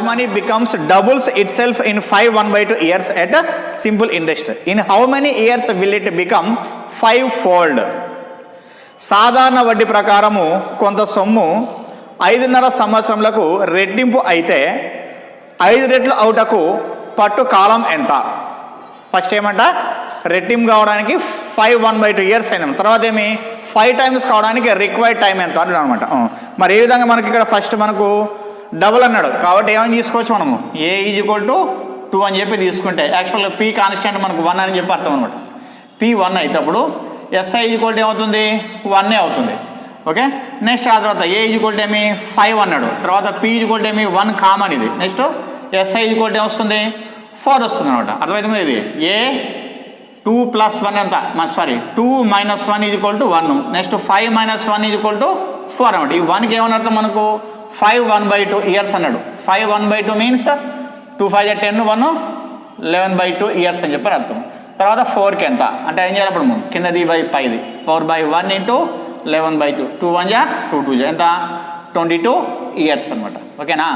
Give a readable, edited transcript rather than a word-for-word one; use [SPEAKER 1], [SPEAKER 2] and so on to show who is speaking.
[SPEAKER 1] money becomes doubles itself in 5 1/2 years at a simple interest. In how many years will it become 5-fold? సాధారణ వడ్డీ ప్రకారము కొంత సొమ్ము 5.5 సంవత్సరములకు రెట్టింపు అయితే 5 రెట్లు అవుటకు పట్టు కాలం ఎంత? ఫస్ట్ ఏమంట, రెట్టింపు కావడానికి 5 1/2 ఇయర్స్ అయింది. తర్వాత ఏమి 5 టైమ్స్ కావడానికి రిక్వైర్డ్ టైం ఎంత అంటాడు అనమాట. మరి ఏ విధంగా మనకి ఇక్కడ ఫస్ట్ మనకు డబుల్ అన్నాడు కాబట్టి ఏమని తీసుకోవచ్చు మనము, A = 2 అని చెప్పి తీసుకుంటే యాక్చువల్గా P కాన్స్టెంట్ మనకు 1 అని చెప్పి అర్థం అనమాట. P 1 అయితే అప్పుడు SI = ఏమవుతుంది, 1 అవుతుంది. ఓకే, నెక్స్ట్ ఆ తర్వాత A = ఏమి 5 అన్నాడు, తర్వాత P = ఏమి 1 కామన్ ఇది. నెక్స్ట్ SI = ఏమొస్తుంది, 4 వస్తుంది అనమాట. అర్థమవుతుంది. ఇది A 2 + 1 ఎంత, సారీ 2 - 1 = 1. నెక్స్ట్ 5 - 1 = 4 అనమాట. ఈ 1కి ఏమని అర్థం మనకు 5 1/2 ఇయర్స్ అన్నాడు. 5 1/2 మీన్స్ 2 5 10 1 11/2 ఇయర్స్ అని చెప్పని అర్థం. తర్వాత 4కి ఎంత అంటే ఏం చేయాలి అప్పుడు కిందది బై పైది 4/1 × 11/2 2 1 2 2 ఎంత 22 ఇయర్స్ అనమాట. ఓకేనా.